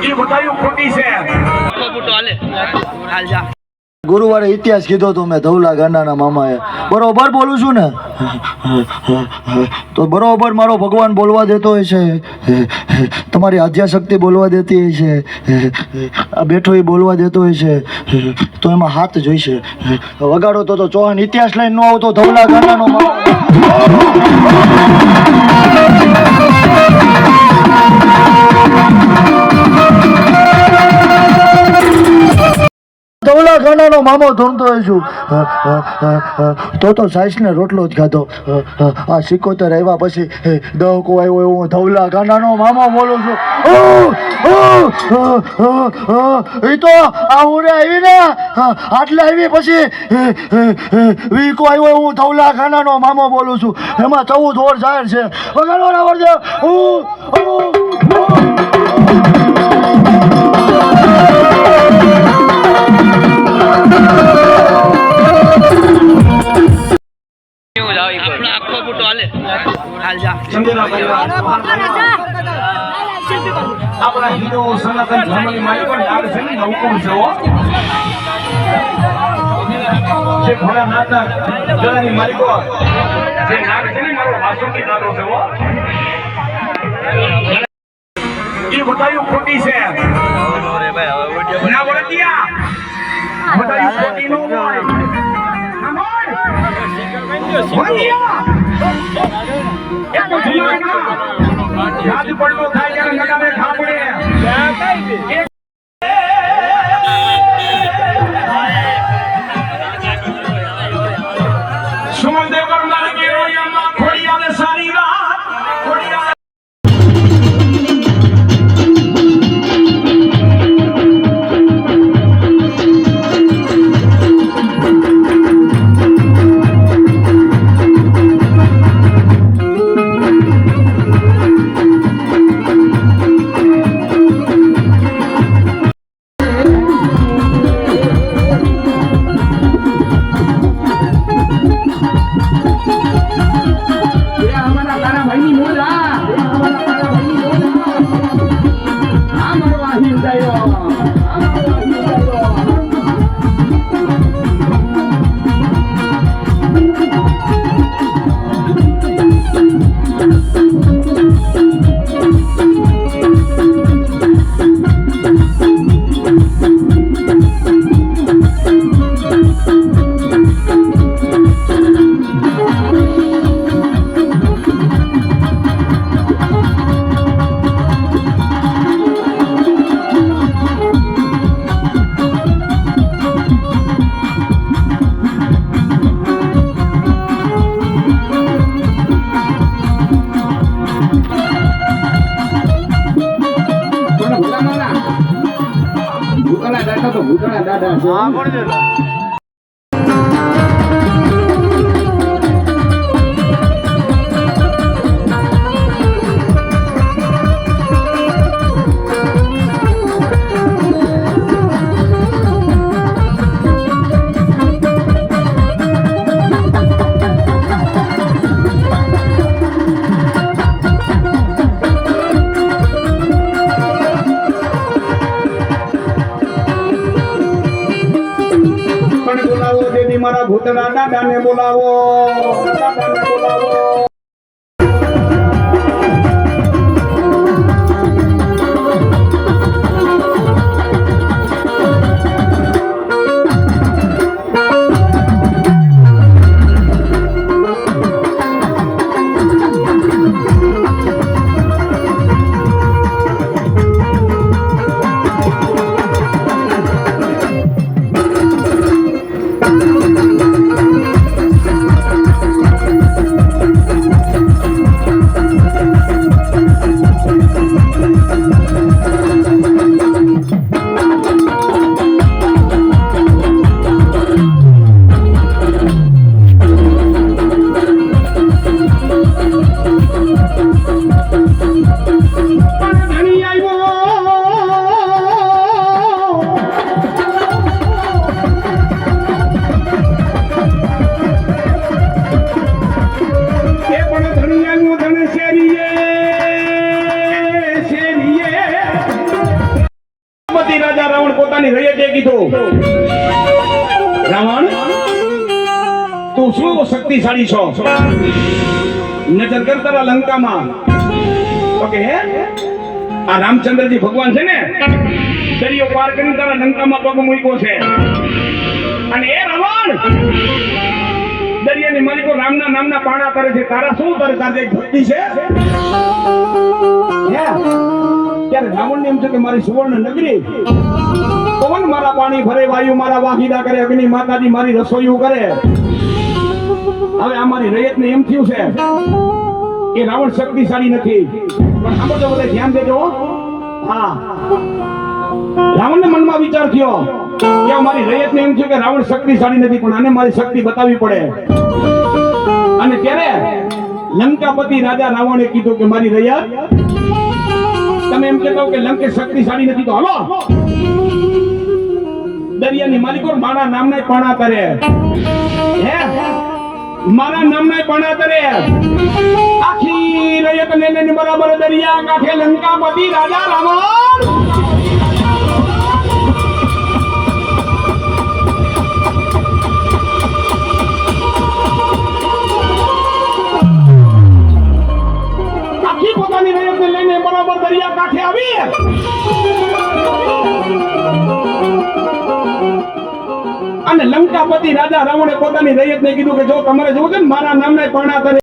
એ બતાયું ખોટી છે. ગુરુવારે ઇતિહાસ કીધો તો મેં ધવલા ગાંડાના મામાએ. બરોબર બોલું છું ને? તો બરોબર મારો ભગવાન બોલવા દેતો હોય છે, તમારી આધ્યાશક્તિ બોલવા દેતી હોય છે, આ બેઠો એ બોલવા દેતો હોય છે, તો એમાં હાથ જોઈશે. વગાડો તો ચૌહાણ ઇતિહાસ લઈને ન આવતો ધવલા ગાંડાનો મામો. ધવલા ખાનાનો મામો ધૂમતો હોય છું. તો સાઈસને રોટલો જ ખાધો. આ 71 આવ્યા પછી દહકો આવ્યો એવું હું ધવલા ખાનાનો મામો બોલું છું. એ તો આ ઉડે આવી ને આટલે આવી પછી વીકો આવ્યો હું ધવલા ખાનાનો મામો બોલું છું. એમાં 14 ઓર જાહેર છે. વગાડો ના વળજો. આપણા હિન્દુ સનાતન ધર્મની માલિકો નાગ છે ને નવકુળ છે. જે ભોળાનાથના જળની માલિકો જે નાગ છે ને મારો વાસુકી નાગો છે. એ બતાયું ખોટી છે. ના વળતિયા બતાયું ખોટી નો હોય. યાદ પડતો થાય ત્યારે નગામે ખાપડે. સુમનદેવ કરનાર કેરોયામાં ખોડિયાને સારી વાત ખોડિયા. ભૂતળા દાદા છે. મારા ભૂતના દાદાને બોલાવો. પોતાની રયતે કીધું, રાવણ તું શું શક્તિશાળી છો? નજર કર તારા લંકામાં. તો કે હે આ રામચંદ્રજી ભગવાન છે ને, દરિયો પાર કરીને તારા લંકામાં પગ મૂક્યો છે. અને એ રાવણ દરિયાની માલિકો રામના નામના પાણા કરે છે. તારા શું કરે? તારે એક ભક્તિ છે? ત્યારે રાવણને એમ છે કે મારી સુવર્ણ નગરી, પવન મારા પાણી ભરે, વાયુ મારા વાહિદા કરે, અગ્નિ માતાજી મારી રસોઈયું કરે. હવે આ મારી રયતને એમ થયું છે કે રાવણ શક્તિશાળી નથી. પણ સાંભળજો બધા, ધ્યાન દેજો. હા, રાવણને મનમાં વિચાર થયો કે મારી રયતને એમ થયું કે રાવણ શક્તિશાળી નથી, પણ આને મારી શક્તિ બતાવવી પડે. અને ત્યારે લંકાપતિ રાજા રાવણે કીધું કે મારી રયત, તમે એમ કહેતા હો કે લંકે શક્તિશાળી નથી, તો હાલો દરિયાની માલિકો મારા નામના પાણા કરે. હે મારા નામના પાણા કરે. આખી રયત ને બરાબર દરિયા કાંઠે લંકાપતિ રાજા રાવણ પોતાની રયતને લઈને બરાબર દરિયા કાંઠે આવી. અને લંકાપતિ રાજા રાવણે પોતાની રયતને કીધું કે જો તમારે જોવું છે ને મારા નામના પાણા કરે